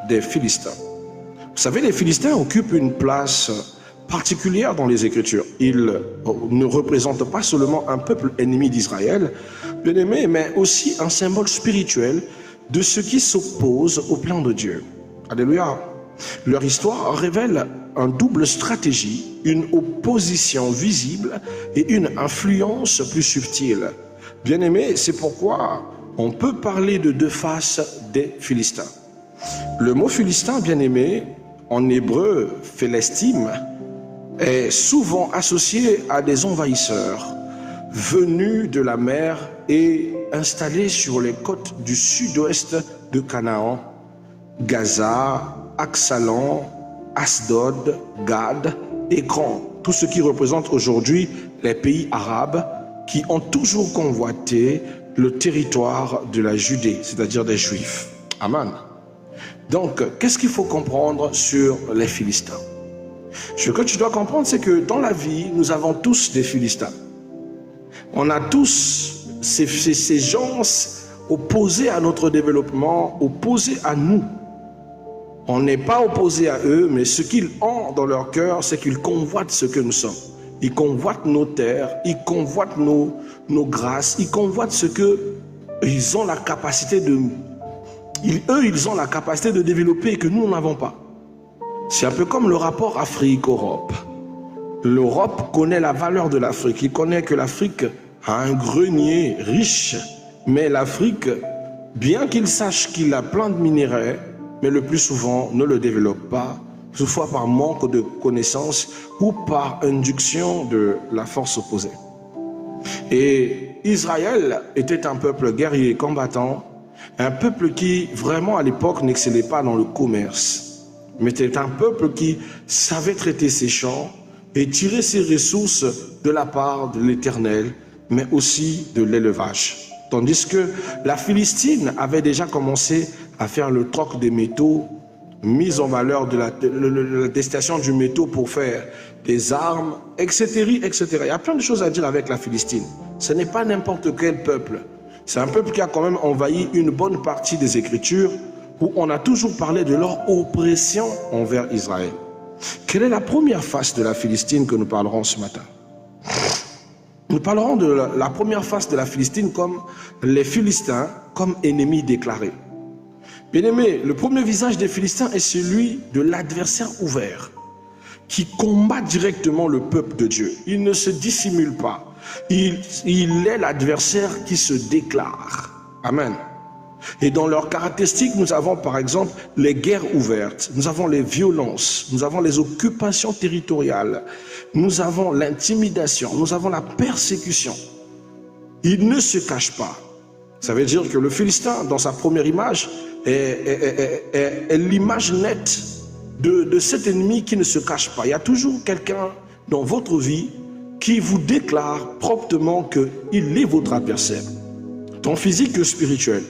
des Philistins. Vous savez, les Philistins occupent une place particulière dans les Écritures. Ils ne représentent pas seulement un peuple ennemi d'Israël, bien aimé, mais aussi un symbole spirituel de ce qui s'oppose au plan de Dieu. Alléluia. Leur histoire révèle une double stratégie, une opposition visible et une influence plus subtile. Bien aimé, c'est pourquoi on peut parler de deux faces des Philistins. Le mot philistin, bien aimé, en hébreu, phélestime, est souvent associé à des envahisseurs venus de la mer et installés sur les côtes du sud-ouest de Canaan, Gaza, Axalan, Asdod, Gad, Écran, tout ce qui représente aujourd'hui les pays arabes qui ont toujours convoité le territoire de la Judée, c'est-à-dire des Juifs. Amen. Donc, qu'est-ce qu'il faut comprendre sur les Philistins? Ce que tu dois comprendre, c'est que dans la vie, nous avons tous des Philistins. On a tous ces gens opposés à notre développement, opposés à nous. On n'est pas opposés à eux, mais ce qu'ils ont dans leur cœur, c'est qu'ils convoitent ce que nous sommes. Ils convoitent nos terres, ils convoitent nos grâces, ils convoitent ce que ils ont la capacité de... Ils ont la capacité de développer et que nous n'avons pas. C'est un peu comme le rapport Afrique-Europe. L'Europe connaît la valeur de l'Afrique. Il connaît que l'Afrique a un grenier riche. Mais l'Afrique, bien qu'il sache qu'il a plein de minéraux, mais le plus souvent ne le développe pas, soit par manque de connaissances ou par induction de la force opposée. Et Israël était un peuple guerrier, combattant, un peuple qui vraiment à l'époque n'excellait pas dans le commerce, mais était un peuple qui savait traiter ses champs et tirer ses ressources de la part de l'Éternel, mais aussi de l'élevage. Tandis que la Philistine avait déjà commencé à faire le troc des métaux, mise en valeur de la destination du métaux pour faire des armes, etc., etc. Il y a plein de choses à dire avec la Philistine. Ce n'est pas n'importe quel peuple. C'est un peuple qui a quand même envahi une bonne partie des Écritures où on a toujours parlé de leur oppression envers Israël. Quelle est la première face de la Philistine que nous parlerons ce matin? Nous parlerons de la première face de la Philistine comme les Philistins, comme ennemis déclarés. Bien-aimés, le premier visage des Philistins est celui de l'adversaire ouvert, qui combat directement le peuple de Dieu. Il ne se dissimule pas. Il est l'adversaire qui se déclare. Amen. Et dans leurs caractéristiques, nous avons par exemple les guerres ouvertes, nous avons les violences, nous avons les occupations territoriales, nous avons l'intimidation, nous avons la persécution. Il ne se cache pas. Ça veut dire que le Philistin, dans sa première image, est l'image nette de cet ennemi qui ne se cache pas. Il y a toujours quelqu'un dans votre vie qui vous déclare promptement qu'il est votre adversaire, tant physique que spirituel.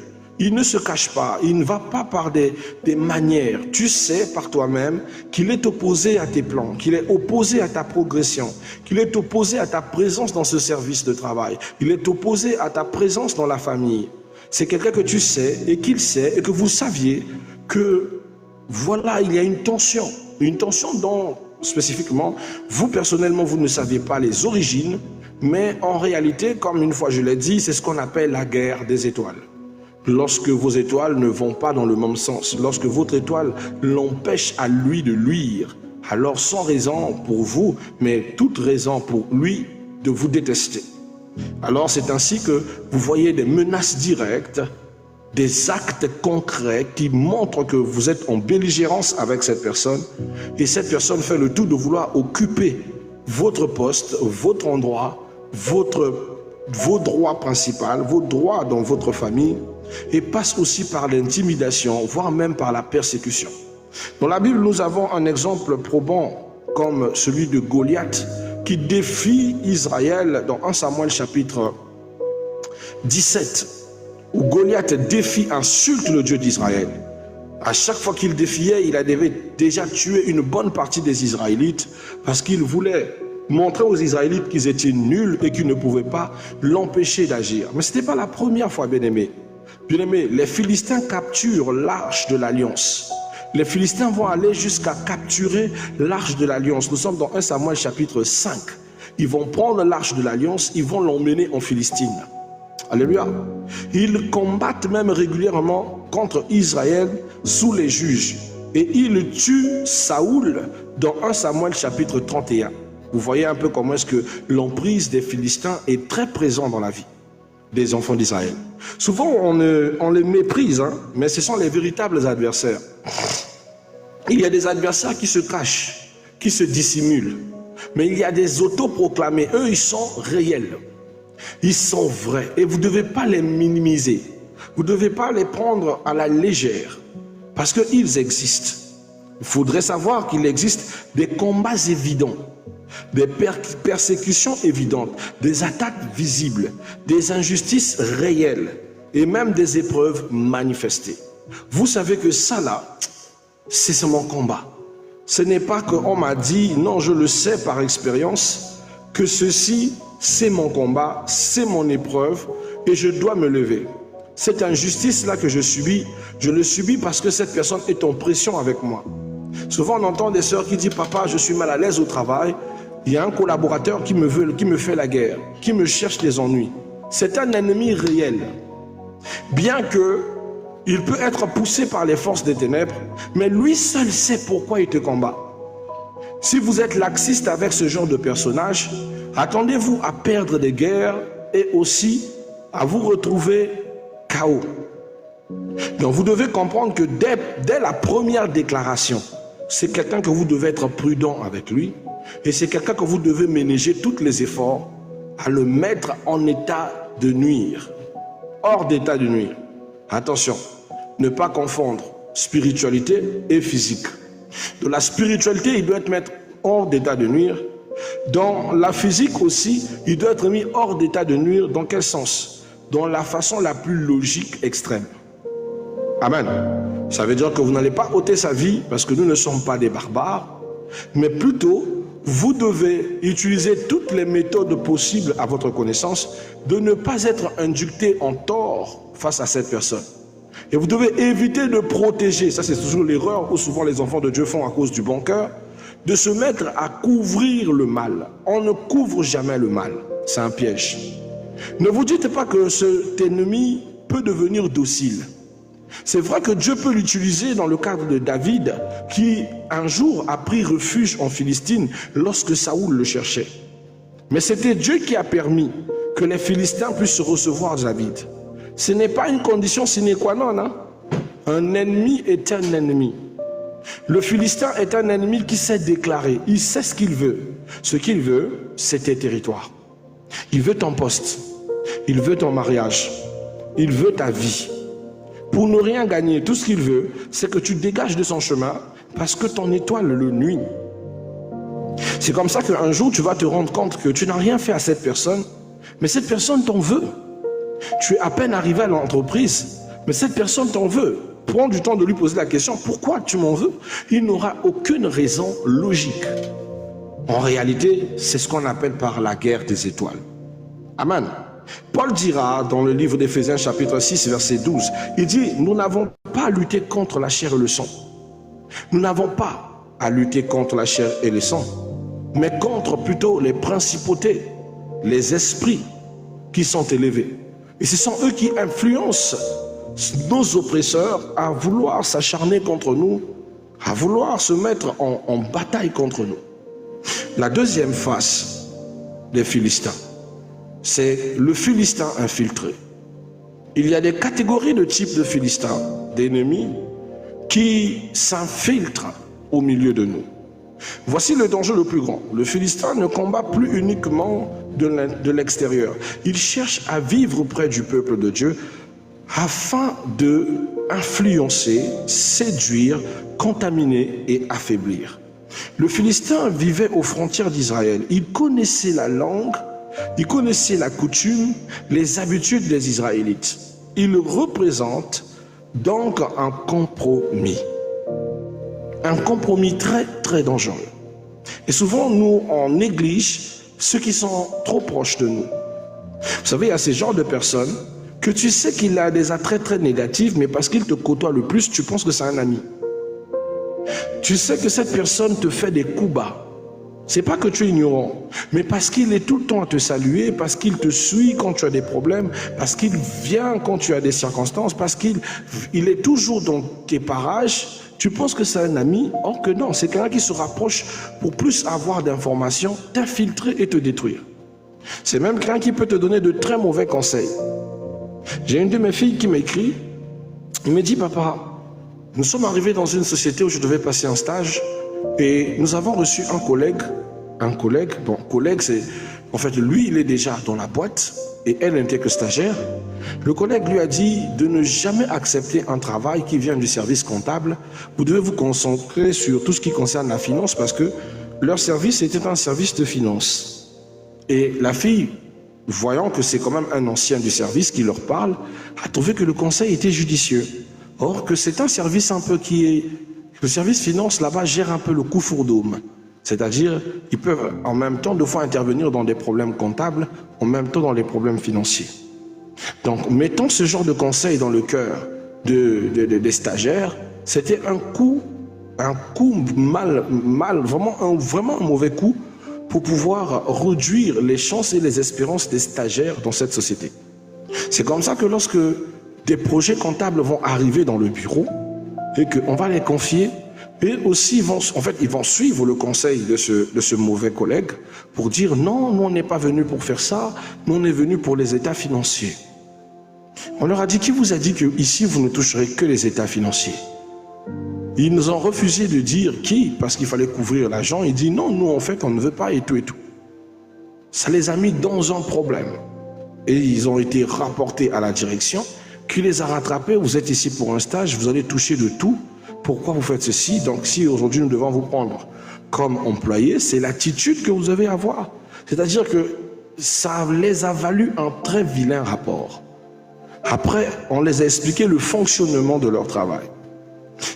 Il ne se cache pas, il ne va pas par des manières. Tu sais par toi-même qu'il est opposé à tes plans, qu'il est opposé à ta progression, qu'il est opposé à ta présence dans ce service de travail, il est opposé à ta présence dans la famille. C'est quelqu'un que tu sais et qu'il sait et que vous saviez que voilà, il y a une tension dont spécifiquement, vous personnellement, vous ne saviez pas les origines, mais en réalité, comme une fois je l'ai dit, c'est ce qu'on appelle la guerre des étoiles. Lorsque vos étoiles ne vont pas dans le même sens, lorsque votre étoile l'empêche à lui de luire, alors sans raison pour vous, mais toute raison pour lui de vous détester. Alors c'est ainsi que vous voyez des menaces directes, des actes concrets qui montrent que vous êtes en belligérance avec cette personne et cette personne fait le tout de vouloir occuper votre poste, votre endroit, vos droits principaux, vos droits dans votre famille et passe aussi par l'intimidation, voire même par la persécution. Dans la Bible, nous avons un exemple probant comme celui de Goliath qui défie Israël dans 1 Samuel chapitre 17 où Goliath défie, insulte le Dieu d'Israël. À chaque fois qu'il défiait, il avait déjà tué une bonne partie des Israélites parce qu'il voulait montrer aux Israélites qu'ils étaient nuls et qu'ils ne pouvaient pas l'empêcher d'agir. Mais ce n'était pas la première fois, bien-aimés. Bien-aimés, les Philistins capturent l'arche de l'alliance. Les Philistins vont aller jusqu'à capturer l'arche de l'alliance. Nous sommes dans 1 Samuel chapitre 5. Ils vont prendre l'arche de l'alliance, ils vont l'emmener en Philistine. Alléluia. Ils combattent même régulièrement contre Israël sous les juges. Et ils tuent Saoul dans 1 Samuel chapitre 31. Vous voyez un peu comment est-ce que l'emprise des Philistins est très présente dans la vie des enfants d'Israël. Souvent on les méprise, mais ce sont les véritables adversaires. Il y a des adversaires qui se cachent, qui se dissimulent. Mais il y a des autoproclamés. Eux, ils sont réels. Ils sont vrais. Et vous ne devez pas les minimiser. Vous ne devez pas les prendre à la légère. Parce qu'ils existent. Il faudrait savoir qu'il existe des combats évidents, des persécutions évidentes, des attaques visibles, des injustices réelles et même des épreuves manifestées. Vous savez que ça là, c'est mon combat. Ce n'est pas qu'on m'a dit, non, je le sais par expérience, que ceci, c'est mon combat, c'est mon épreuve et je dois me lever. Cette injustice-là que je subis, je le subis parce que cette personne est en pression avec moi. Souvent, on entend des sœurs qui disent, papa, je suis mal à l'aise au travail. Il y a un collaborateur qui me fait la guerre, qui me cherche les ennuis. C'est un ennemi réel. Bien que il peut être poussé par les forces des ténèbres, mais lui seul sait pourquoi il te combat. Si vous êtes laxiste avec ce genre de personnage, attendez-vous à perdre des guerres et aussi à vous retrouver KO. Donc vous devez comprendre que dès la première déclaration, c'est quelqu'un que vous devez être prudent avec lui et c'est quelqu'un que vous devez ménager tous les efforts à le mettre en état de nuire, hors d'état de nuire. Attention, ne pas confondre spiritualité et physique. Dans la spiritualité, il doit être mis hors d'état de nuire. Dans la physique aussi, il doit être mis hors d'état de nuire. Dans quel sens? Dans la façon la plus logique extrême. Amen. Ça veut dire que vous n'allez pas ôter sa vie parce que nous ne sommes pas des barbares, mais plutôt vous devez utiliser toutes les méthodes possibles à votre connaissance de ne pas être inducté en tort face à cette personne. Et vous devez éviter de protéger, ça c'est toujours l'erreur que souvent les enfants de Dieu font à cause du bon cœur, de se mettre à couvrir le mal. On ne couvre jamais le mal, c'est un piège. Ne vous dites pas que cet ennemi peut devenir docile. C'est vrai que Dieu peut l'utiliser dans le cadre de David, qui un jour a pris refuge en Philistine lorsque Saoul le cherchait. Mais c'était Dieu qui a permis que les Philistins puissent recevoir David. Ce n'est pas une condition sine qua non. Un ennemi est un ennemi. Le Philistin est un ennemi qui sait déclarer. Il sait ce qu'il veut. Ce qu'il veut, c'est tes territoires. Il veut ton poste. Il veut ton mariage. Il veut ta vie. Pour ne rien gagner, tout ce qu'il veut, c'est que tu dégages de son chemin parce que ton étoile le nuit. C'est comme ça qu'un jour, tu vas te rendre compte que tu n'as rien fait à cette personne, mais cette personne t'en veut. Tu es à peine arrivé à l'entreprise, mais cette personne t'en veut. Prends du temps de lui poser la question, pourquoi tu m'en veux? Il n'aura aucune raison logique. En réalité, c'est ce qu'on appelle par la guerre des étoiles. Amen. Paul dira dans le livre d'Éphésiens chapitre 6 verset 12, il dit, nous n'avons pas à lutter contre la chair et le sang. Nous n'avons pas à lutter contre la chair et le sang, mais contre plutôt les principautés, les esprits qui sont élevés. Et ce sont eux qui influencent nos oppresseurs à vouloir s'acharner contre nous, à vouloir se mettre en bataille contre nous. La deuxième face des Philistins, c'est le Philistin infiltré. Il y a des catégories de types de Philistins, d'ennemis, qui s'infiltrent au milieu de nous. Voici le danger le plus grand. Le Philistin ne combat plus uniquement de l'extérieur. Il cherche à vivre près du peuple de Dieu afin de influencer, séduire, contaminer et affaiblir. Le Philistin vivait aux frontières d'Israël. Il connaissait la langue, il connaissait la coutume, les habitudes des Israélites. Il représente donc un compromis. Un compromis très très dangereux. Et souvent nous on néglige ceux qui sont trop proches de nous. Vous savez, il y a ces genres de personnes que tu sais qu'il a des attraits très négatifs, mais parce qu'il te côtoie le plus, tu penses que c'est un ami. Tu sais que cette personne te fait des coups bas. C'est pas que tu es ignorant, mais parce qu'il est tout le temps à te saluer, parce qu'il te suit quand tu as des problèmes, parce qu'il vient quand tu as des circonstances, parce qu'il est toujours dans tes parages. Tu penses que c'est un ami, or que non, c'est quelqu'un qui se rapproche pour plus avoir d'informations, t'infiltrer et te détruire. C'est même quelqu'un qui peut te donner de très mauvais conseils. J'ai une de mes filles qui m'écrit, il me dit, papa, nous sommes arrivés dans une société où je devais passer un stage et nous avons reçu un collègue, c'est, en fait, lui, il est déjà dans la boîte et elle n'était que stagiaire. Le collègue lui a dit de ne jamais accepter un travail qui vient du service comptable. Vous devez vous concentrer sur tout ce qui concerne la finance parce que leur service était un service de finance. Et la fille, voyant que c'est quand même un ancien du service qui leur parle, a trouvé que le conseil était judicieux. Or que c'est un service un peu qui est... Le service finance là-bas gère un peu le coup fourdoum. C'est-à-dire, ils peuvent en même temps de fois intervenir dans des problèmes comptables, en même temps dans les problèmes financiers. Donc, mettons ce genre de conseil dans le cœur des stagiaires, c'était un coup vraiment un mauvais coup pour pouvoir réduire les chances et les espérances des stagiaires dans cette société. C'est comme ça que lorsque des projets comptables vont arriver dans le bureau et qu'on va les confier, et aussi ils vont suivre le conseil de ce mauvais collègue pour dire non, nous on n'est pas venus pour faire ça, nous on est venus pour les états financiers. On leur a dit, qui vous a dit que ici vous ne toucherez que les états financiers? Ils nous ont refusé de dire qui, parce qu'il fallait couvrir l'argent. Ils disent non, nous en fait on ne veut pas et tout et tout. Ça les a mis dans un problème. Et ils ont été rapportés à la direction qui les a rattrapés. Vous êtes ici pour un stage, vous allez toucher de tout. Pourquoi vous faites ceci? Donc si aujourd'hui nous devons vous prendre comme employés, c'est l'attitude que vous devez avoir. C'est-à-dire que ça les a valu un très vilain rapport. Après, on les a expliqué le fonctionnement de leur travail.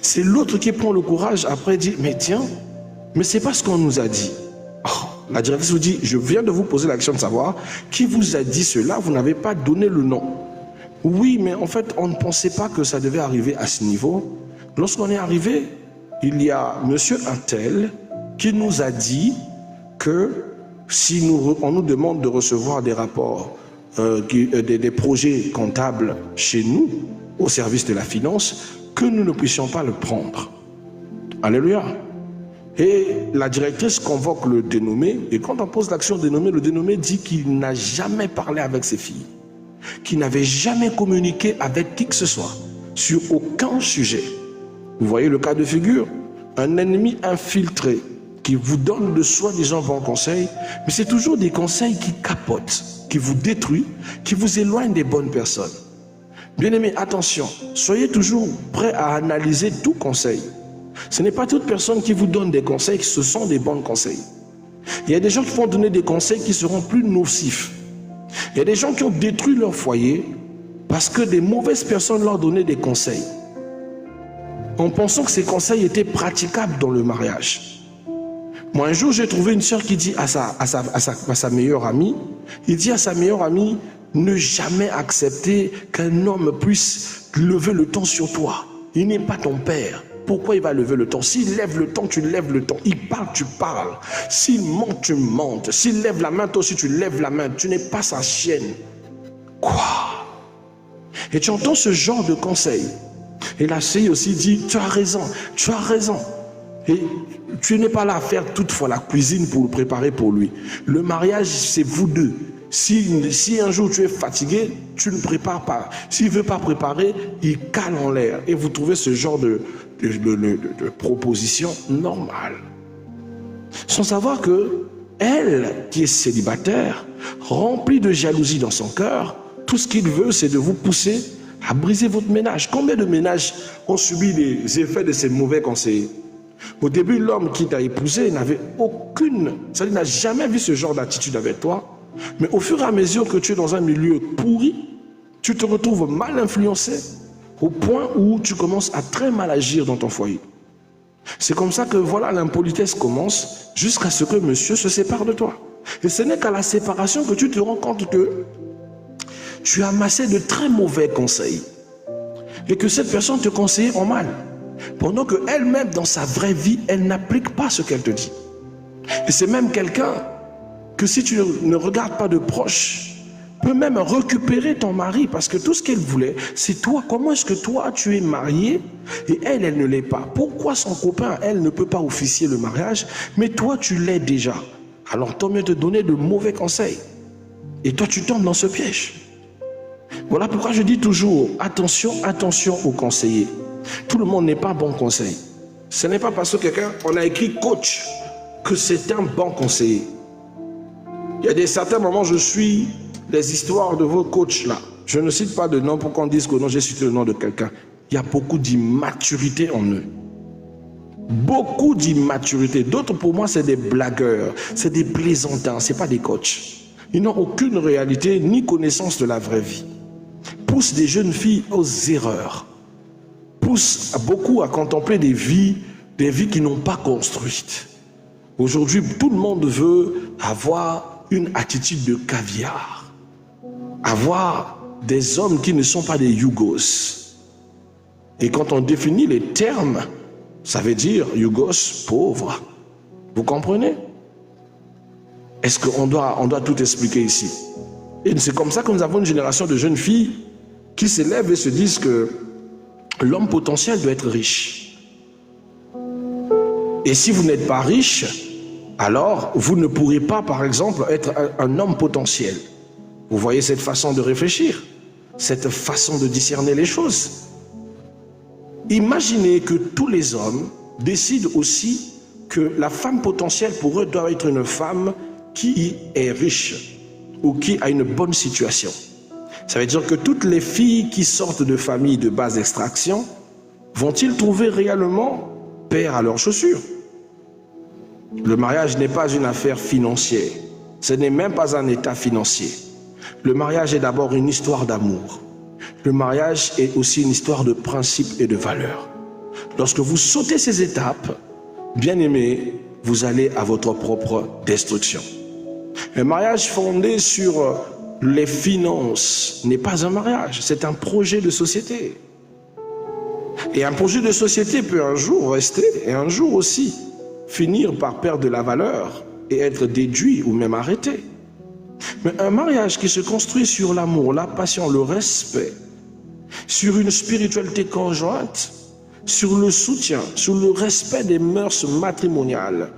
C'est l'autre qui prend le courage après dit, mais tiens, mais c'est pas ce qu'on nous a dit. Oh, la directrice vous dit, je viens de vous poser la question de savoir qui vous a dit cela, vous n'avez pas donné le nom. Oui, mais en fait, on ne pensait pas que ça devait arriver à ce niveau. Lorsqu'on est arrivé, il y a monsieur Untel qui nous a dit que si on nous demande de recevoir des rapports, des projets comptables chez nous, au service de la finance, que nous ne puissions pas le prendre. Alléluia. Et la directrice convoque le dénommé, et quand on pose l'action dénommé, le dénommé dit qu'il n'a jamais parlé avec ses filles, qu'il n'avait jamais communiqué avec qui que ce soit, sur aucun sujet. Vous voyez le cas de figure? Un ennemi infiltré qui vous donne de soi-disant bons conseils, mais c'est toujours des conseils qui capotent, qui vous détruisent, qui vous éloignent des bonnes personnes. Bien-aimés, attention, soyez toujours prêts à analyser tout conseil. Ce n'est pas toute personne qui vous donne des conseils, ce sont des bons conseils. Il y a des gens qui vont donner des conseils qui seront plus nocifs. Il y a des gens qui ont détruit leur foyer parce que des mauvaises personnes leur donnaient des conseils, en pensant que ces conseils étaient praticables dans le mariage. Moi, un jour, j'ai trouvé une sœur qui dit à sa meilleure amie, il dit à sa meilleure amie, ne jamais accepter qu'un homme puisse lever le temps sur toi. Il n'est pas ton père. Pourquoi il va lever le temps? S'il lève le temps, tu lèves le temps. Il parle, tu parles. S'il monte, tu montes. S'il lève la main, toi aussi tu lèves la main. Tu n'es pas sa chienne. Quoi? Et tu entends ce genre de conseil. Et la fille aussi dit, tu as raison, tu as raison. Et tu n'es pas là à faire toutefois la cuisine pour le préparer pour lui. Le mariage, c'est vous deux. Si un jour tu es fatigué, tu ne prépares pas. S'il ne veut pas préparer, il cale en l'air. Et vous trouvez ce genre de proposition normale. Sans savoir que elle, qui est célibataire, remplie de jalousie dans son cœur, tout ce qu'il veut, c'est de vous pousser à briser votre ménage. Combien de ménages ont subi les effets de ces mauvais conseils? Au début, l'homme qui t'a épousé n'avait aucune... C'est-à-dire, n'a jamais vu ce genre d'attitude avec toi. Mais au fur et à mesure que tu es dans un milieu pourri, tu te retrouves mal influencé au point où tu commences à très mal agir dans ton foyer. C'est comme ça que voilà, l'impolitesse commence jusqu'à ce que monsieur se sépare de toi. Et ce n'est qu'à la séparation que tu te rends compte que tu as amassé de très mauvais conseils et que cette personne te conseillait en mal. Pendant qu'elle-même, dans sa vraie vie, elle n'applique pas ce qu'elle te dit. Et c'est même quelqu'un que si tu ne regardes pas de proche, peut même récupérer ton mari, parce que tout ce qu'elle voulait, c'est toi. Comment est-ce que toi, tu es marié et elle, elle ne l'est pas? Pourquoi son copain, elle, ne peut pas officier le mariage, mais toi, tu l'es déjà? Alors, tant mieux te donner de mauvais conseils. Et toi, tu tombes dans ce piège. Voilà pourquoi je dis toujours, attention, attention aux conseillers. Tout le monde n'est pas bon conseil. Ce n'est pas parce que quelqu'un, on a écrit coach, que c'est un bon conseiller. Il y a des certains moments, je suis les histoires de vos coachs là. Je ne cite pas de nom pour qu'on dise que non, j'ai cité le nom de quelqu'un. Il y a beaucoup d'immaturité en eux. Beaucoup d'immaturité. D'autres, pour moi, c'est des blagueurs, c'est des plaisantins, ce n'est pas des coachs. Ils n'ont aucune réalité ni connaissance de la vraie vie. Poussent des jeunes filles aux erreurs. Poussent beaucoup à contempler des vies qui n'ont pas construites. Aujourd'hui, tout le monde veut avoir une attitude de caviar. Avoir des hommes qui ne sont pas des Yougos. Et quand on définit les termes, ça veut dire Yougos pauvre. Vous comprenez? Est-ce qu'on doit tout expliquer ici? Et c'est comme ça que nous avons une génération de jeunes filles qui s'élèvent et se disent que l'homme potentiel doit être riche. Et si vous n'êtes pas riche, alors vous ne pourrez pas, par exemple, être un homme potentiel. Vous voyez cette façon de réfléchir, cette façon de discerner les choses. Imaginez que tous les hommes décident aussi que la femme potentielle pour eux doit être une femme qui est riche ou qui a une bonne situation. Ça veut dire que toutes les filles qui sortent de familles de basse extraction vont-ils trouver réellement paire à leurs chaussures? Le mariage n'est pas une affaire financière. Ce n'est même pas un état financier. Le mariage est d'abord une histoire d'amour. Le mariage est aussi une histoire de principes et de valeurs. Lorsque vous sautez ces étapes, bien aimés, vous allez à votre propre destruction. Un mariage fondé sur les finances n'est pas un mariage, c'est un projet de société. Et un projet de société peut un jour rester et un jour aussi finir par perdre de la valeur et être déduit ou même arrêté. Mais un mariage qui se construit sur l'amour, la passion, le respect, sur une spiritualité conjointe, sur le soutien, sur le respect des mœurs matrimoniales,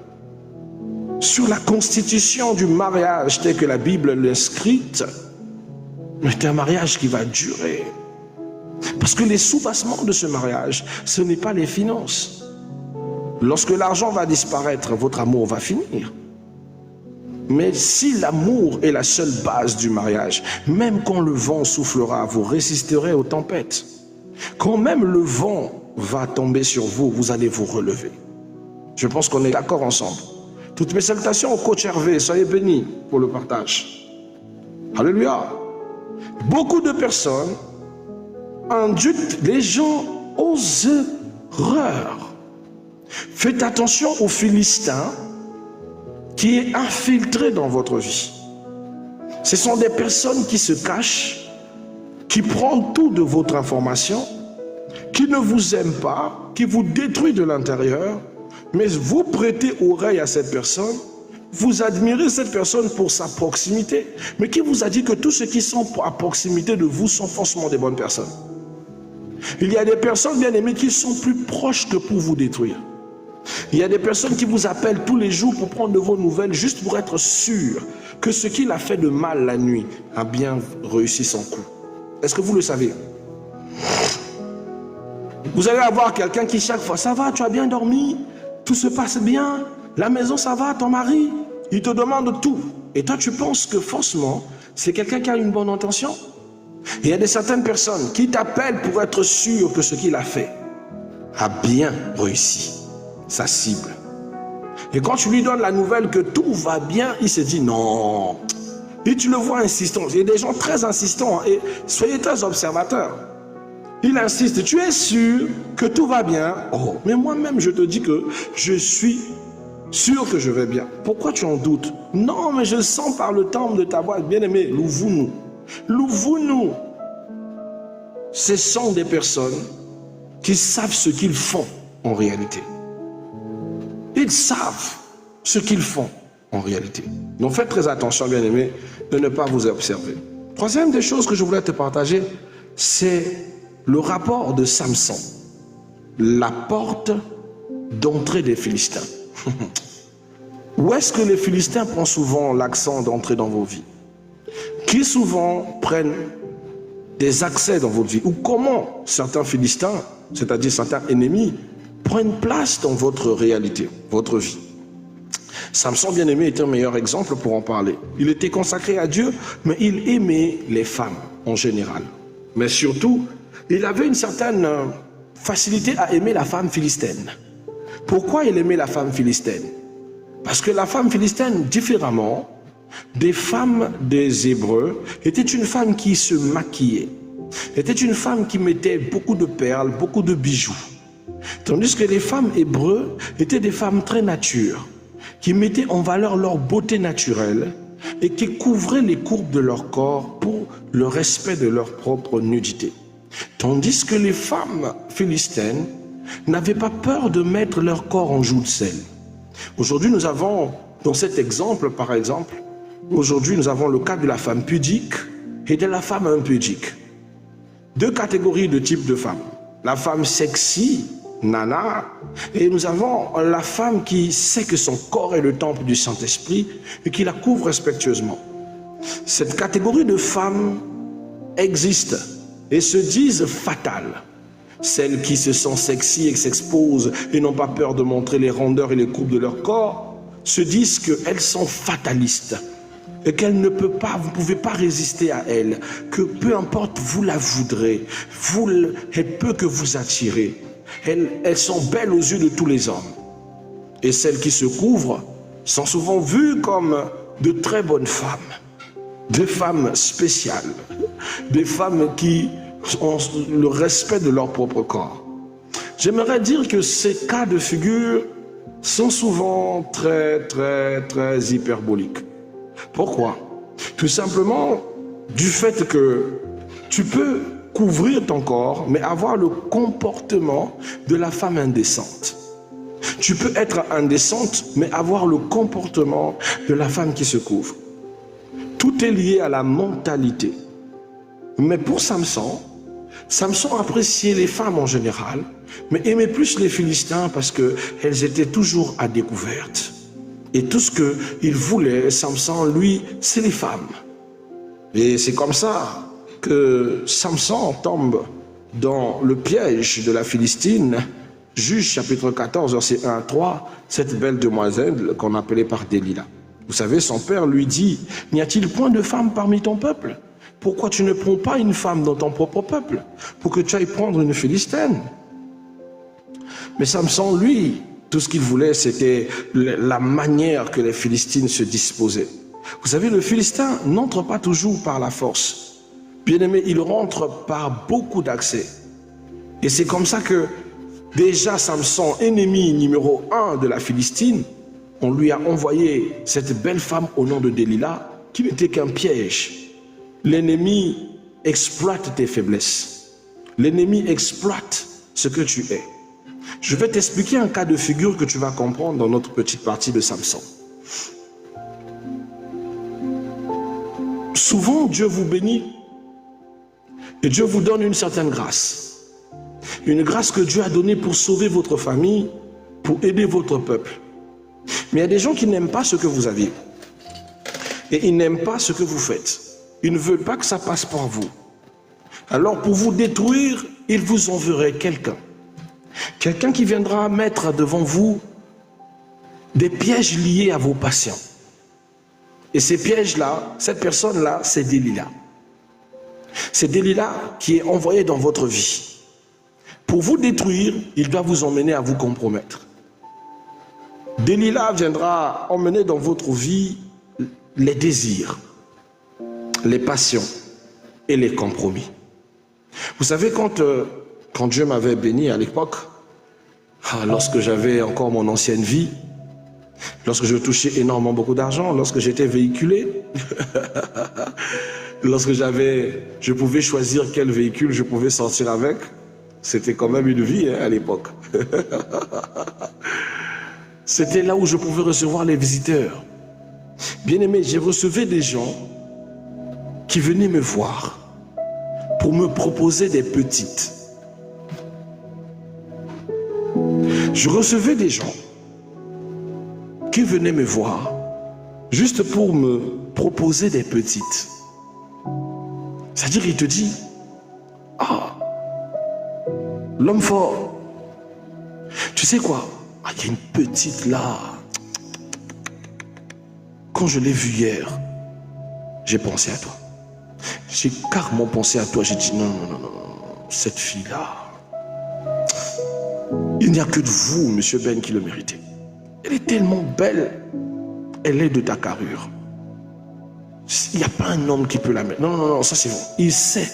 sur la constitution du mariage tel que la Bible l'inscrit, c'est un mariage qui va durer. Parce que les soubassements de ce mariage, ce n'est pas les finances. Lorsque l'argent va disparaître, votre amour va finir. Mais si l'amour est la seule base du mariage, même quand le vent soufflera, vous résisterez aux tempêtes. Quand même le vent va tomber sur vous, vous allez vous relever. Je pense qu'on est d'accord ensemble. Toutes mes salutations au coach Hervé, soyez bénis pour le partage. Alléluia. Beaucoup de personnes induisent les gens aux erreurs. Faites attention aux Philistins qui est infiltré dans votre vie. Ce sont des personnes qui se cachent, qui prennent tout de votre information, qui ne vous aiment pas, qui vous détruisent de l'intérieur, mais vous prêtez oreille à cette personne, vous admirez cette personne pour sa proximité, mais qui vous a dit que tous ceux qui sont à proximité de vous sont forcément des bonnes personnes. Il y a des personnes bien aimées qui sont plus proches que pour vous détruire. Il y a des personnes qui vous appellent tous les jours pour prendre de vos nouvelles, juste pour être sûr que ce qu'il a fait de mal la nuit a bien réussi son coup. Est-ce que vous le savez? Vous allez avoir quelqu'un qui chaque fois, ça va, tu as bien dormi, tout se passe bien, la maison ça va, ton mari, il te demande tout. Et toi tu penses que forcément, c'est quelqu'un qui a une bonne intention. Il y a certaines personnes qui t'appellent pour être sûr que ce qu'il a fait a bien réussi sa cible. Et quand tu lui donnes la nouvelle que tout va bien, il se dit non. Et tu le vois insistant. Il y a des gens très insistants et soyez très observateurs. Il insiste, tu es sûr que tout va bien? Oh, mais moi-même je te dis que je suis sûr que je vais bien. Pourquoi tu en doutes? Non, mais je sens par le timbre de ta voix, bien-aimé, louvons-nous. Louvons-nous. Ce sont des personnes qui savent ce qu'ils font en réalité. Ils savent ce qu'ils font en réalité. Donc faites très attention, bien-aimés, de ne pas vous observer. Troisième des choses que je voulais te partager, c'est le rapport de Samson. La porte d'entrée des Philistins. Où est-ce que les Philistins prennent souvent l'accent d'entrer dans vos vies? Qui souvent prennent des accès dans votre vie? Ou comment certains Philistins, c'est-à-dire certains ennemis, prennent place dans votre réalité, votre vie? Samson, bien-aimé, est un meilleur exemple pour en parler. Il était consacré à Dieu, mais il aimait les femmes en général. Mais surtout, il avait une certaine facilité à aimer la femme philistine. Pourquoi il aimait la femme philistine? Parce que la femme philistine, différemment des femmes des Hébreux, était une femme qui se maquillait, était une femme qui mettait beaucoup de perles, beaucoup de bijoux. Tandis que les femmes hébreux étaient des femmes très natures, qui mettaient en valeur leur beauté naturelle et qui couvraient les courbes de leur corps pour le respect de leur propre nudité. Tandis que les femmes philistines n'avaient pas peur de mettre leur corps en joue de sel. Aujourd'hui, nous avons, dans cet exemple, par exemple, aujourd'hui, nous avons le cas de la femme pudique et de la femme impudique. Deux catégories de types de femmes. La femme sexy, nana, et nous avons la femme qui sait que son corps est le temple du Saint-Esprit et qui la couvre respectueusement. Cette catégorie de femmes existe et se disent fatales. Celles qui se sentent sexy et s'exposent et n'ont pas peur de montrer les rondeurs et les courbes de leur corps, se disent qu'elles sont fatalistes et qu'elles ne peuvent pas, vous ne pouvez pas résister à elles, que peu importe vous la voudrez, elle peut que vous attirer. Elles sont belles aux yeux de tous les hommes. Et celles qui se couvrent sont souvent vues comme de très bonnes femmes, des femmes spéciales, des femmes qui ont le respect de leur propre corps. J'aimerais dire que ces cas de figure sont souvent très hyperboliques. Pourquoi? Tout simplement du fait que tu peux couvrir ton corps, mais avoir le comportement de la femme indécente. Tu peux être indécente, mais avoir le comportement de la femme qui se couvre. Tout est lié à la mentalité. Mais pour Samson, Samson appréciait les femmes en général, mais aimait plus les Philistins parce qu'elles étaient toujours à découverte. Et tout ce qu'il voulait, Samson, lui, c'est les femmes. Et c'est comme ça que Samson tombe dans le piège de la Philistine. Juge chapitre 14, verset 1 à 3, cette belle demoiselle qu'on appelait par Delilah. Vous savez, son père lui dit, « N'y a-t-il point de femme parmi ton peuple? Pourquoi tu ne prends pas une femme dans ton propre peuple pour que tu ailles prendre une Philistine ?» Mais Samson, lui, tout ce qu'il voulait, c'était la manière que les Philistines se disposaient. Vous savez, le Philistin n'entre pas toujours par la force. Bien aimé, il rentre par beaucoup d'accès. Et c'est comme ça que déjà Samson, ennemi numéro 1 de la Philistine, on lui a envoyé cette belle femme au nom de Delilah, qui n'était qu'un piège. L'ennemi exploite tes faiblesses. L'ennemi exploite ce que tu es. Je vais t'expliquer un cas de figure que tu vas comprendre dans notre petite partie de Samson. Souvent, Dieu vous bénit et Dieu vous donne une certaine grâce. Une grâce que Dieu a donnée pour sauver votre famille, pour aider votre peuple. Mais il y a des gens qui n'aiment pas ce que vous avez. Et ils n'aiment pas ce que vous faites. Ils ne veulent pas que ça passe par vous. Alors pour vous détruire, ils vous enverraient quelqu'un. Quelqu'un qui viendra mettre devant vous des pièges liés à vos passions. Et ces pièges-là, cette personne-là, c'est Delilah. C'est Delilah qui est envoyée dans votre vie. Pour vous détruire, il doit vous emmener à vous compromettre. Delilah viendra emmener dans votre vie les désirs, les passions et les compromis. Vous savez, quand Dieu m'avait béni à l'époque, lorsque j'avais encore mon ancienne vie, lorsque je touchais énormément beaucoup d'argent, lorsque j'étais véhiculé, lorsque je pouvais choisir quel véhicule je pouvais sortir avec, c'était quand même une vie à l'époque. C'était là où je pouvais recevoir les visiteurs. Bien aimé, j'ai reçu des gens qui venaient me voir pour me proposer des petites. Je recevais des gens qui venaient me voir juste pour me proposer des petites. C'est-à-dire, il te dit, ah, l'homme fort, tu sais quoi, ah, il y a une petite là. Quand je l'ai vue hier, j'ai pensé à toi. J'ai carrément pensé à toi. J'ai dit non, cette fille-là, il n'y a que de vous, monsieur Ben, qui le méritez. Elle est tellement belle, elle est de ta carrure. Il n'y a pas un homme qui peut la mettre. Non, ça c'est bon. Il sait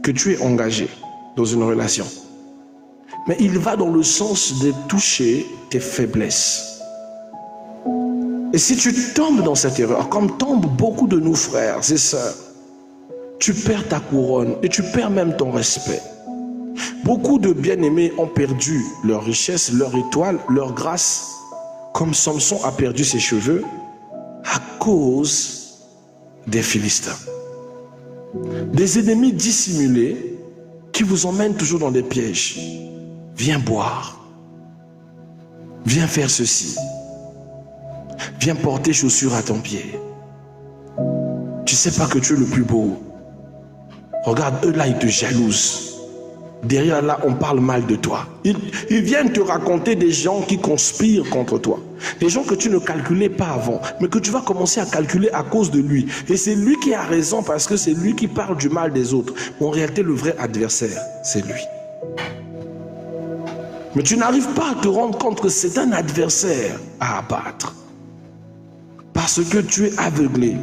que tu es engagé dans une relation. Mais il va dans le sens de toucher tes faiblesses. Et si tu tombes dans cette erreur, comme tombent beaucoup de nos frères et sœurs, tu perds ta couronne et tu perds même ton respect. Beaucoup de bien-aimés ont perdu leur richesse, leur étoile, leur grâce, comme Samson a perdu ses cheveux à cause des Philistins. Des ennemis dissimulés qui vous emmènent toujours dans des pièges. Viens boire. Viens faire ceci. Viens porter chaussures à ton pied. Tu sais pas que tu es le plus beau. Regarde, eux là, ils te jalousent. Derrière là, on parle mal de toi. Ils viennent te raconter des gens qui conspirent contre toi. Des gens que tu ne calculais pas avant, mais que tu vas commencer à calculer à cause de lui. Et c'est lui qui a raison parce que c'est lui qui parle du mal des autres. Mais en réalité, le vrai adversaire, c'est lui. Mais tu n'arrives pas à te rendre compte que c'est un adversaire à abattre. Parce que tu es aveuglé.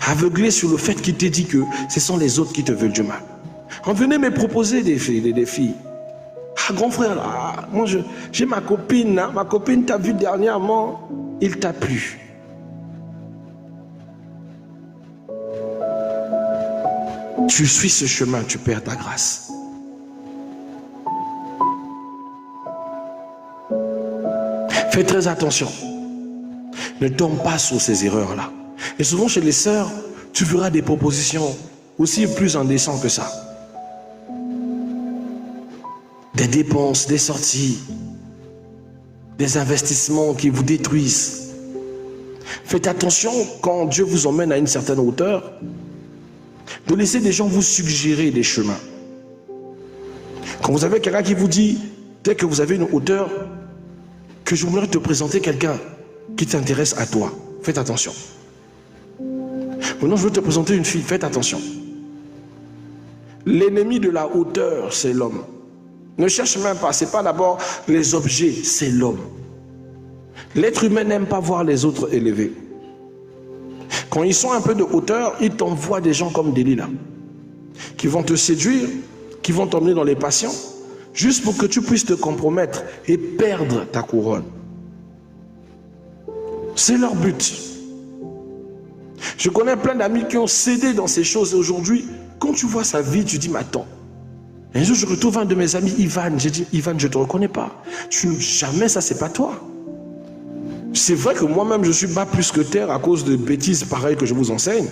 Aveuglé sur le fait qu'il t'ait dit que ce sont les autres qui te veulent du mal. On venait me proposer des filles. Ah, grand frère, là, moi j'ai ma copine, là. Ma copine t'a vu dernièrement, il t'a plu. Tu suis ce chemin, tu perds ta grâce. Fais très attention. Ne tombe pas sur ces erreurs-là. Et souvent chez les sœurs, tu verras des propositions aussi plus indécentes que ça. Des dépenses, des sorties, des investissements qui vous détruisent. Faites attention quand Dieu vous emmène à une certaine hauteur, de laisser des gens vous suggérer des chemins. Quand vous avez quelqu'un qui vous dit, dès que vous avez une hauteur, que je voudrais te présenter quelqu'un qui t'intéresse à toi, faites attention. Maintenant, je veux te présenter une fille, faites attention. L'ennemi de la hauteur, c'est l'homme. Ne cherche même pas, ce n'est pas d'abord les objets, c'est l'homme. L'être humain n'aime pas voir les autres élevés. Quand ils sont un peu de hauteur, ils t'envoient des gens comme Delilah, qui vont te séduire, qui vont t'emmener dans les passions, juste pour que tu puisses te compromettre et perdre ta couronne. C'est leur but. Je connais plein d'amis qui ont cédé dans ces choses et aujourd'hui, quand tu vois sa vie, tu dis, mais attends. Un jour, je retrouve un de mes amis, Ivan. J'ai dit, Ivan, je ne te reconnais pas. Jamais ça, c'est pas toi. C'est vrai que moi-même, je suis bas plus que terre à cause de bêtises pareilles que je vous enseigne.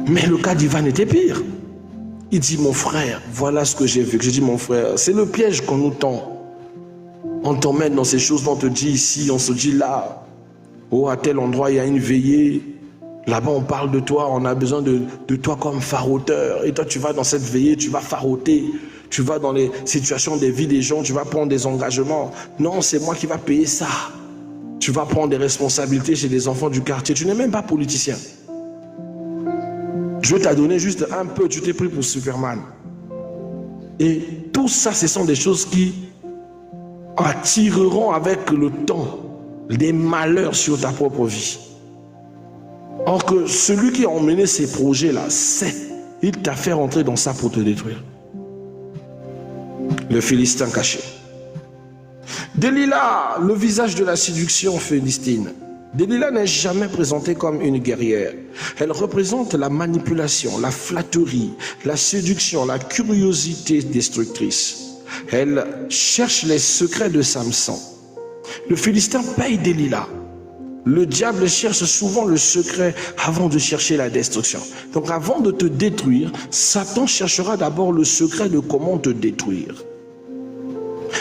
Mais le cas d'Ivan était pire. Il dit, mon frère, voilà ce que j'ai vu. J'ai dit, mon frère, c'est le piège qu'on nous tend. On t'emmène dans ces choses, on te dit ici, on se dit là. Oh, à tel endroit, il y a une veillée. Là-bas, on parle de toi, on a besoin de toi comme faroteur. Et toi, tu vas dans cette veillée, tu vas faroter. Tu vas dans les situations des vies des gens, tu vas prendre des engagements. Non, c'est moi qui va payer ça. Tu vas prendre des responsabilités chez les enfants du quartier. Tu n'es même pas politicien. Dieu t'a donné juste un peu, tu t'es pris pour Superman. Et tout ça, ce sont des choses qui attireront avec le temps des malheurs sur ta propre vie. Or que celui qui a emmené ces projets-là sait, il t'a fait rentrer dans ça pour te détruire. Le Philistin caché. Delilah, le visage de la séduction philistine. Delilah n'est jamais présentée comme une guerrière. Elle représente la manipulation, la flatterie, la séduction, la curiosité destructrice. Elle cherche les secrets de Samson. Le Philistin paye Delilah. Le diable cherche souvent le secret avant de chercher la destruction. Donc avant de te détruire, Satan cherchera d'abord le secret de comment te détruire.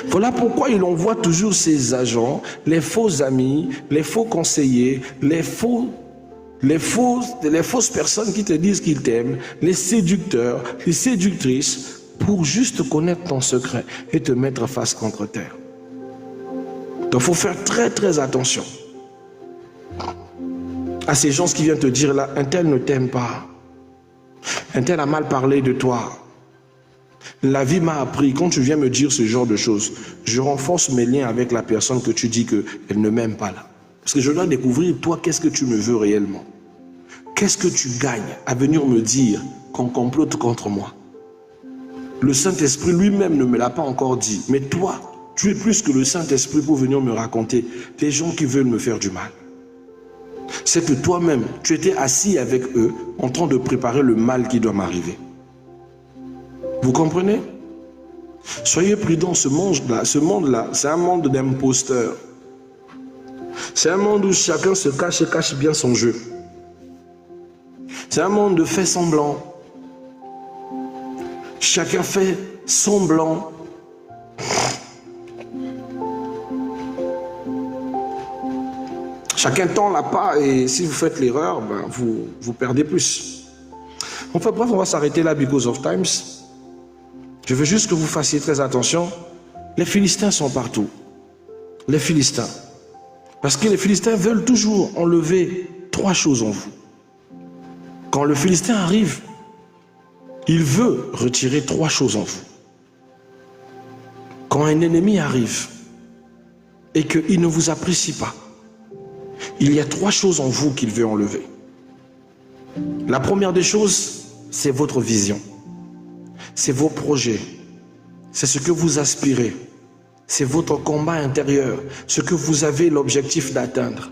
Voilà pourquoi il envoie toujours ses agents, les faux amis, les faux conseillers, les fausses personnes qui te disent qu'ils t'aiment, les séducteurs, les séductrices, pour juste connaître ton secret et te mettre face contre terre. Donc il faut faire très très attention à ces gens qui viennent te dire là, un tel ne t'aime pas, un tel a mal parlé de toi. La vie m'a appris, quand tu viens me dire ce genre de choses, je renforce mes liens avec la personne que tu dis qu'elle ne m'aime pas là. Parce que je dois découvrir, toi, qu'est-ce que tu me veux réellement? Qu'est-ce que tu gagnes à venir me dire qu'on complote contre moi? Le Saint-Esprit lui-même ne me l'a pas encore dit. Mais toi, tu es plus que le Saint-Esprit pour venir me raconter des gens qui veulent me faire du mal. C'est que toi-même, tu étais assis avec eux en train de préparer le mal qui doit m'arriver. Vous comprenez? Soyez prudents, ce monde-là, c'est un monde d'imposteurs. C'est un monde où chacun se cache et cache bien son jeu. C'est un monde de fait semblant. Chacun fait semblant. Chacun tend la part et si vous faites l'erreur, ben vous perdez plus. Enfin bref, on va s'arrêter là because of times. Je veux juste que vous fassiez très attention. Les Philistins sont partout. Les Philistins. Parce que les Philistins veulent toujours enlever 3 choses en vous. Quand le Philistin arrive, il veut retirer 3 choses en vous. Quand un ennemi arrive et qu'il ne vous apprécie pas, il y a 3 choses en vous qu'il veut enlever. La première des choses, c'est votre vision. C'est vos projets. C'est ce que vous aspirez. C'est votre combat intérieur. Ce que vous avez l'objectif d'atteindre.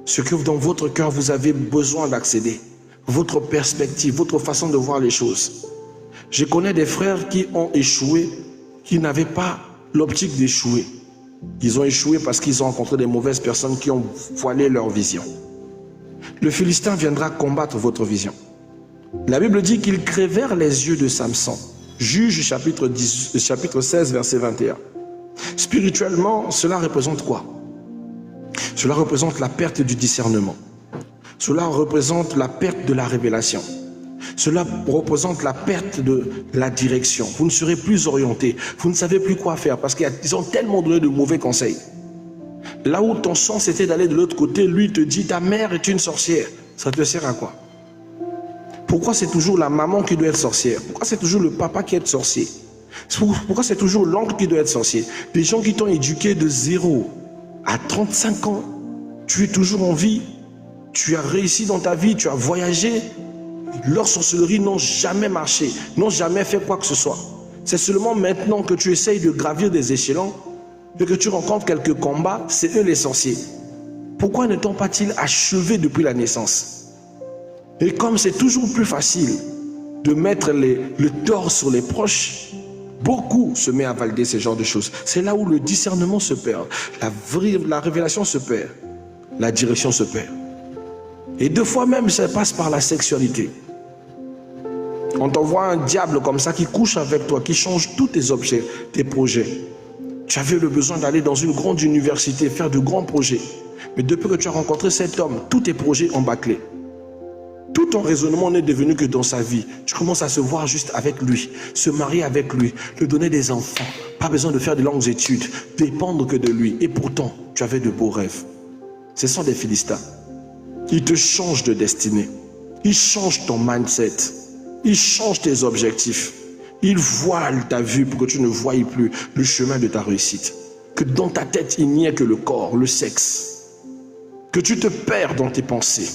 Ce que dans votre cœur vous avez besoin d'accéder. Votre perspective, votre façon de voir les choses. Je connais des frères qui ont échoué, qui n'avaient pas l'optique d'échouer. Ils ont échoué parce qu'ils ont rencontré des mauvaises personnes qui ont voilé leur vision. Le Philistin viendra combattre votre vision. La Bible dit qu'ils crevèrent les yeux de Samson. Juge chapitre 16, verset 21. Spirituellement, cela représente quoi? Cela représente la perte du discernement. Cela représente la perte de la révélation. Cela représente la perte de la direction. Vous ne serez plus orienté. Vous ne savez plus quoi faire parce qu'ils ont tellement donné de mauvais conseils. Là où ton sens c'était d'aller de l'autre côté, lui te dit ta mère est une sorcière. Ça te sert à quoi? Pourquoi c'est toujours la maman qui doit être sorcière? Pourquoi c'est toujours le papa qui est sorcier? Pourquoi c'est toujours l'oncle qui doit être sorcier? Des gens qui t'ont éduqué de 0 à 35 ans, tu es toujours en vie, tu as réussi dans ta vie, tu as voyagé. Leurs sorcelleries n'ont jamais marché, n'ont jamais fait quoi que ce soit. C'est seulement maintenant que tu essayes de gravir des échelons et que tu rencontres quelques combats, c'est eux les sorciers. Pourquoi ne t'ont pas-ils achevé depuis la naissance? Et comme c'est toujours plus facile de mettre le tort sur les proches, beaucoup se mettent à valider ce genre de choses. C'est là où le discernement se perd, la révélation se perd, la direction se perd. Et 2 fois même, ça passe par la sexualité. On t'envoie un diable comme ça qui couche avec toi, qui change tous tes objets, tes projets. Tu avais le besoin d'aller dans une grande université, faire de grands projets. Mais depuis que tu as rencontré cet homme, tous tes projets ont bâclé. Tout ton raisonnement n'est devenu que dans sa vie. Tu commences à se voir juste avec lui, se marier avec lui, lui donner des enfants. Pas besoin de faire de longues études, dépendre que de lui. Et pourtant, tu avais de beaux rêves. Ce sont des Philistins. Ils te changent de destinée. Ils changent ton mindset. Ils changent tes objectifs. Ils voilent ta vue pour que tu ne voies plus le chemin de ta réussite. Que dans ta tête, il n'y ait que le corps, le sexe. Que tu te perds dans tes pensées.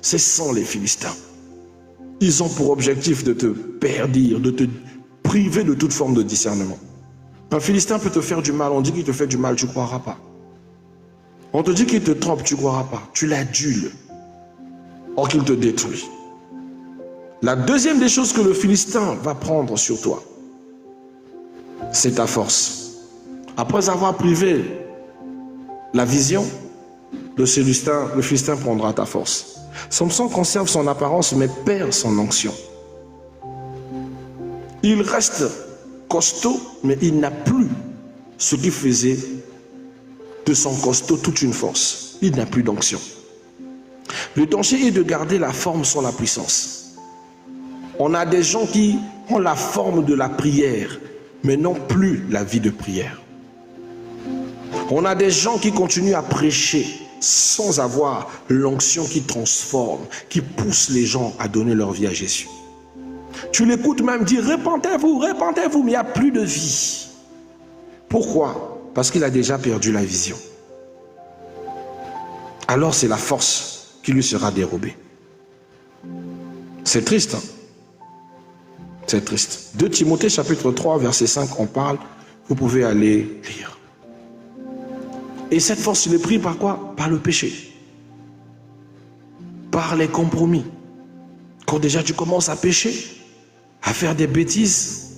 Ce sont les Philistins. Ils ont pour objectif de te perdir, de te priver de toute forme de discernement. Un Philistin peut te faire du mal, on dit qu'il te fait du mal, tu ne croiras pas. On te dit qu'il te trompe, tu ne croiras pas. Tu l'adules. Or qu'il te détruit. La deuxième des choses que le Philistin va prendre sur toi, c'est ta force. Après avoir privé la vision, le Philistin prendra ta force. Samson conserve son apparence mais perd son onction. Il reste costaud mais il n'a plus ce qui faisait de son costaud toute une force. Il n'a plus d'onction. Le danger est de garder la forme sans la puissance. On a des gens qui ont la forme de la prière mais n'ont plus la vie de prière. On a des gens qui continuent à prêcher sans avoir l'onction qui transforme, qui pousse les gens à donner leur vie à Jésus. Tu l'écoutes même dire repentez-vous, repentez-vous, mais il n'y a plus de vie. Pourquoi? Parce qu'il a déjà perdu la vision. Alors c'est la force qui lui sera dérobée. C'est triste, hein? C'est triste. 2 Timothée chapitre 3 verset 5 on parle, vous pouvez aller lire. Et cette force il est pris par quoi? Par le péché. Par les compromis. Quand déjà tu commences à pécher, à faire des bêtises,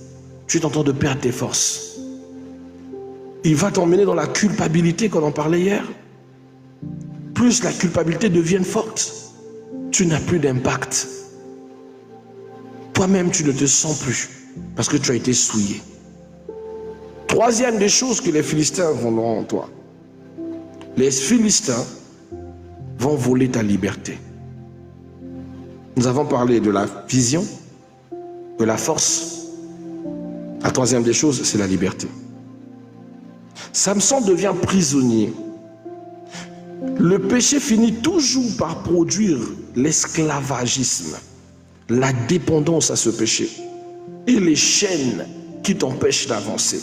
tu es en train de perdre tes forces. Il va t'emmener dans la culpabilité qu'on en parlait hier. Plus la culpabilité devient forte, tu n'as plus d'impact. Toi-même, tu ne te sens plus parce que tu as été souillé. Troisième des choses que les Philistins vendront en toi. Les Philistins vont voler ta liberté. Nous avons parlé de la vision, de la force. La troisième des choses, c'est la liberté. Samson devient prisonnier. Le péché finit toujours par produire l'esclavagisme, la dépendance à ce péché et les chaînes qui t'empêchent d'avancer.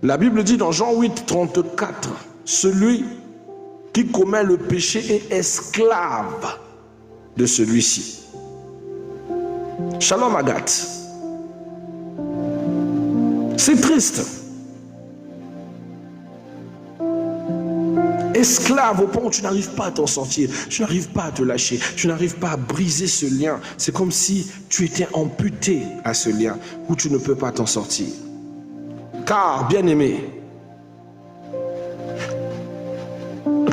La Bible dit dans Jean 8, 34, celui qui commet le péché est esclave de celui-ci. Shalom Agathe. C'est triste. Esclave au point où tu n'arrives pas à t'en sortir, tu n'arrives pas à te lâcher, tu n'arrives pas à briser ce lien. C'est comme si tu étais amputé à ce lien où tu ne peux pas t'en sortir. Car, bien-aimé,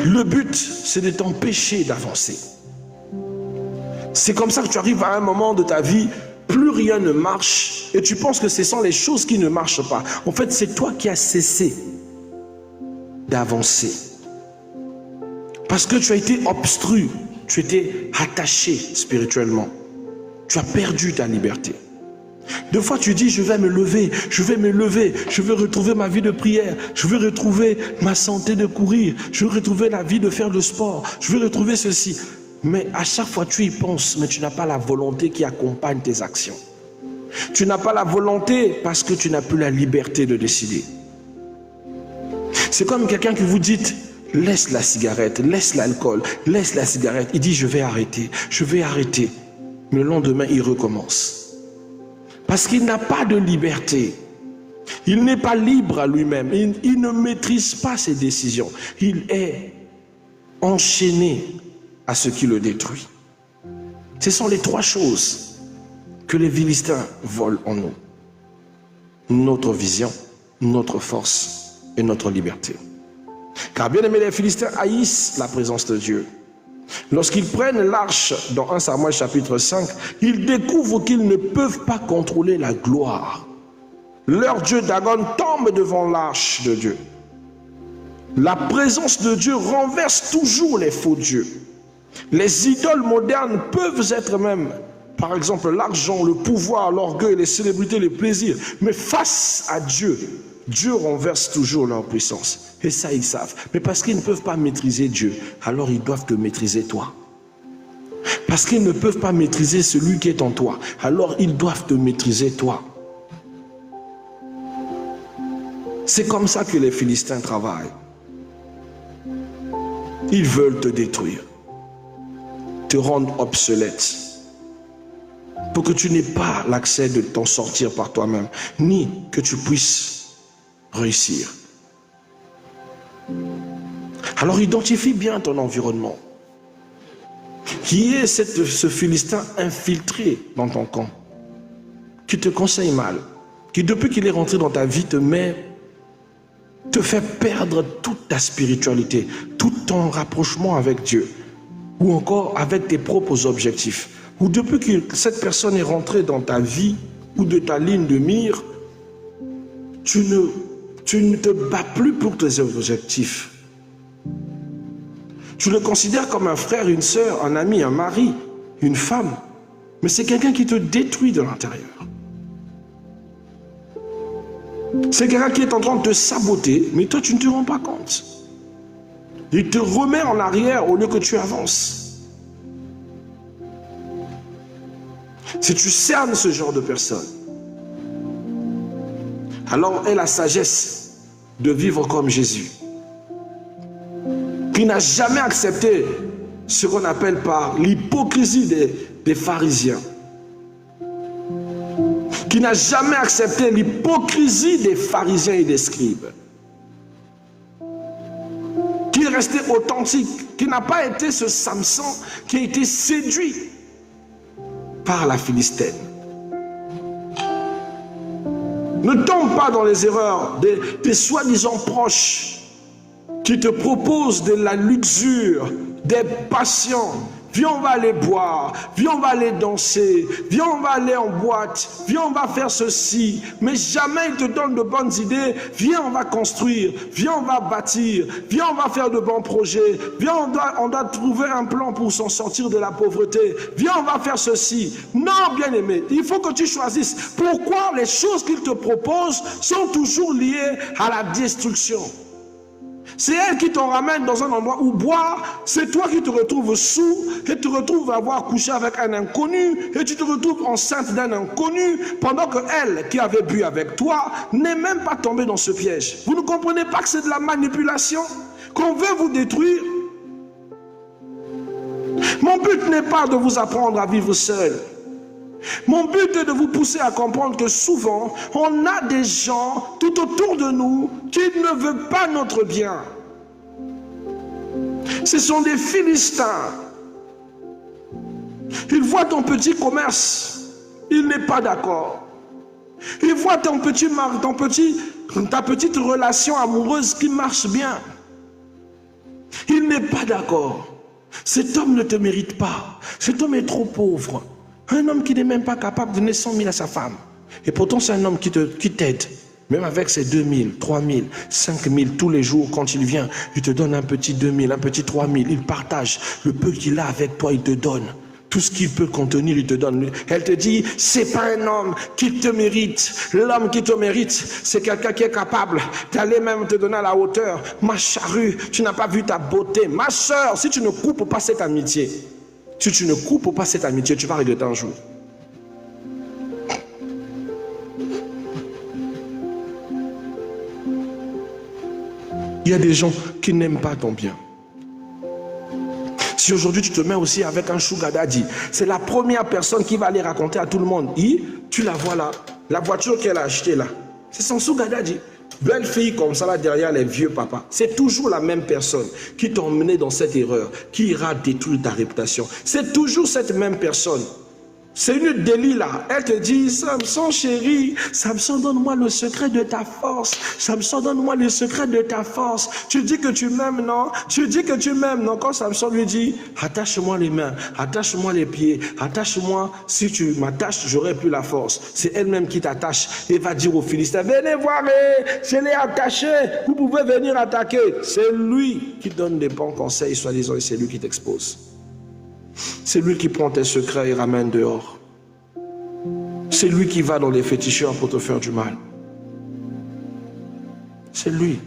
le but, c'est de t'empêcher d'avancer. C'est comme ça que tu arrives à un moment de ta vie, plus rien ne marche et tu penses que ce sont les choses qui ne marchent pas. En fait, c'est toi qui as cessé d'avancer. Parce que tu as été obstru, tu étais attaché spirituellement. Tu as perdu ta liberté. Deux fois tu dis, je vais me lever, je vais me lever, je veux retrouver ma vie de prière, je veux retrouver ma santé de courir, je veux retrouver la vie de faire le sport, je veux retrouver ceci. Mais à chaque fois tu y penses, mais tu n'as pas la volonté qui accompagne tes actions. Tu n'as pas la volonté parce que tu n'as plus la liberté de décider. C'est comme quelqu'un qui vous dit, laisse la cigarette, laisse l'alcool, laisse la cigarette. Il dit, je vais arrêter, je vais arrêter. Mais le lendemain, il recommence. Parce qu'il n'a pas de liberté. Il n'est pas libre à lui-même. Il ne maîtrise pas ses décisions. Il est enchaîné à ce qui le détruit. Ce sont les trois choses que les Philistins volent en nous. Notre vision, notre force et notre liberté. Car bien aimé, les Philistins haïssent la présence de Dieu. Lorsqu'ils prennent l'arche dans 1 Samuel chapitre 5, ils découvrent qu'ils ne peuvent pas contrôler la gloire. Leur dieu Dagon tombe devant l'arche de Dieu. La présence de Dieu renverse toujours les faux dieux. Les idoles modernes peuvent être même, par exemple, l'argent, le pouvoir, l'orgueil, les célébrités, les plaisirs. Mais face à Dieu, Dieu renverse toujours leur puissance. Et ça, ils savent. Mais parce qu'ils ne peuvent pas maîtriser Dieu, alors ils doivent te maîtriser toi. Parce qu'ils ne peuvent pas maîtriser celui qui est en toi, alors ils doivent te maîtriser toi. C'est comme ça que les Philistins travaillent. Ils veulent te détruire, te rendre obsolète, pour que tu n'aies pas l'accès de t'en sortir par toi-même, ni que tu puisses réussir. Alors identifie bien ton environnement. Qui est ce Philistin infiltré dans ton camp, qui te conseille mal, qui depuis qu'il est rentré dans ta vie te fait perdre toute ta spiritualité, tout ton rapprochement avec Dieu, ou encore avec tes propres objectifs, ou depuis que cette personne est rentrée dans ta vie ou de ta ligne de mire, tu ne te bats plus pour tes objectifs. Tu le considères comme un frère, une sœur, un ami, un mari, une femme, mais c'est quelqu'un qui te détruit de l'intérieur. C'est quelqu'un qui est en train de te saboter, mais toi tu ne te rends pas compte. Il te remet en arrière au lieu que tu avances. Si tu cernes ce genre de personne, alors aie la sagesse de vivre comme Jésus, qui n'a jamais accepté ce qu'on appelle par l'hypocrisie des pharisiens, qui n'a jamais accepté l'hypocrisie des pharisiens et des scribes, qui est resté authentique, qui n'a pas été ce Samson qui a été séduit par la Philistine. Ne tombe pas dans les erreurs des soi-disant proches qui te proposent de la luxure, des passions. Viens, on va aller boire, viens, on va aller danser, viens, on va aller en boîte, viens, on va faire ceci. Mais jamais ils te donnent de bonnes idées. Viens, on va construire, viens, on va bâtir, viens, on va faire de bons projets, viens, on doit trouver un plan pour s'en sortir de la pauvreté. Viens, on va faire ceci. Non, bien-aimé, il faut que tu choisisses. Pourquoi les choses qu'ils te proposent sont toujours liées à la destruction? C'est elle qui t'en ramène dans un endroit où boire, c'est toi qui te retrouves sous, et tu te retrouves à avoir couché avec un inconnu, et tu te retrouves enceinte d'un inconnu, pendant que elle, qui avait bu avec toi, n'est même pas tombée dans ce piège. Vous ne comprenez pas que c'est de la manipulation? Qu'on veut vous détruire? Mon but n'est pas de vous apprendre à vivre seul. Mon but est de vous pousser à comprendre que souvent, on a des gens tout autour de nous qui ne veulent pas notre bien. Ce sont des Philistins. Ils voient ton petit commerce, il n'est pas d'accord. Ils voient ta petite relation amoureuse qui marche bien. Il n'est pas d'accord. Cet homme ne te mérite pas. Cet homme est trop pauvre. Un homme qui n'est même pas capable de donner 100 000 à sa femme. Et pourtant, c'est un homme qui t'aide. Même avec ses 2 000, 3 000, 5 000, tous les jours, quand il vient, il te donne un petit 2 000, un petit 3 000. Il partage le peu qu'il a avec toi, il te donne. Tout ce qu'il peut contenir, il te donne. Elle te dit, c'est pas un homme qui te mérite. L'homme qui te mérite, c'est quelqu'un qui est capable d'aller même te donner à la hauteur. Ma charrue, tu n'as pas vu ta beauté. Ma soeur, si tu ne coupes pas cette amitié, si tu ne coupes pas cette amitié, tu vas regretter un jour. Il y a des gens qui n'aiment pas ton bien. Si aujourd'hui tu te mets aussi avec un sugar daddy, c'est la première personne qui va aller raconter à tout le monde. Tu la vois là, la voiture qu'elle a achetée là, c'est son sugar daddy. Belle fille comme ça là derrière les vieux papas. C'est toujours la même personne qui t'a emmené dans cette erreur, qui ira détruire ta réputation. C'est toujours cette même personne. C'est une Delilah. Elle te dit, Samson chéri, Samson donne-moi le secret de ta force. Samson donne-moi le secret de ta force. Tu dis que tu m'aimes, non? Tu dis que tu m'aimes, non? Quand Samson lui dit, attache-moi les mains, attache-moi les pieds, attache-moi. Si tu m'attaches, j'aurai plus la force. C'est elle-même qui t'attache et va dire aux Philistins, venez voir, je l'ai attaché, vous pouvez venir attaquer. C'est lui qui donne des bons conseils, soi-disant, et c'est lui qui t'expose. C'est lui qui prend tes secrets et ramène dehors. C'est lui qui va dans les féticheurs pour te faire du mal. C'est lui.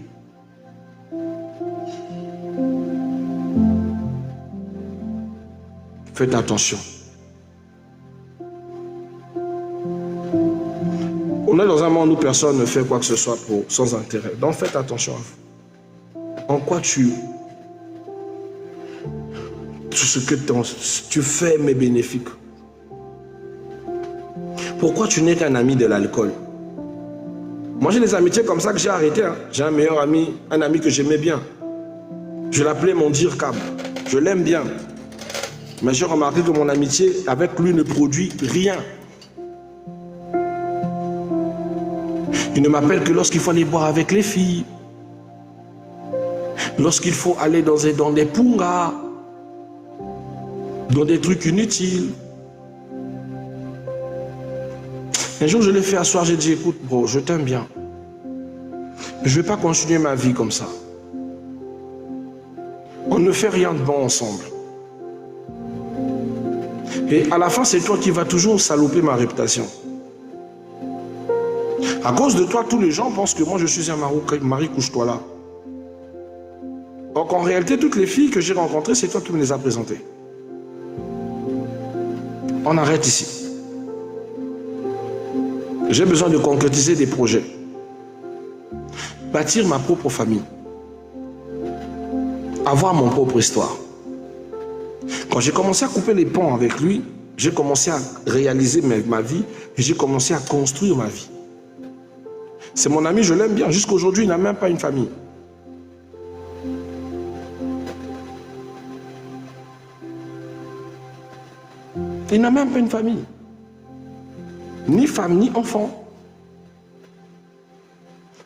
Faites attention. On est dans un monde où personne ne fait quoi que ce soit sans intérêt. Donc faites attention à vous. En quoi tout ce que tu fais m'est bénéfique. Pourquoi tu n'es qu'un ami de l'alcool? Moi j'ai des amitiés comme ça que j'ai arrêté. J'ai un meilleur ami, un ami que j'aimais bien. Je l'appelais mon dirkab. Je l'aime bien. Mais j'ai remarqué que mon amitié avec lui ne produit rien. Il ne m'appelle que lorsqu'il faut aller boire avec les filles. Lorsqu'il faut aller dans des pungas, dans des trucs inutiles. Un jour, je l'ai fait asseoir, j'ai dit, écoute, bro, je t'aime bien. Mais je ne vais pas continuer ma vie comme ça. On ne fait rien de bon ensemble. Et à la fin, c'est toi qui vas toujours saloper ma réputation. À cause de toi, tous les gens pensent que moi, je suis un mari, couche-toi là. Donc en réalité, toutes les filles que j'ai rencontrées, c'est toi qui me les as présentées. On arrête ici. J'ai besoin de concrétiser des projets. Bâtir ma propre famille. Avoir mon propre histoire. Quand j'ai commencé à couper les ponts avec lui, j'ai commencé à réaliser ma vie et j'ai commencé à construire ma vie. C'est mon ami, je l'aime bien. Jusqu'à aujourd'hui, il n'a même pas une famille. Il n'a même pas une famille. Ni femme, ni enfant.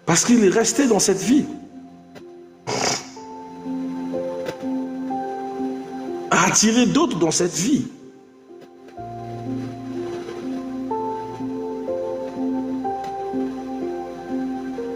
Parce qu'il est resté dans cette vie. À attirer d'autres dans cette vie.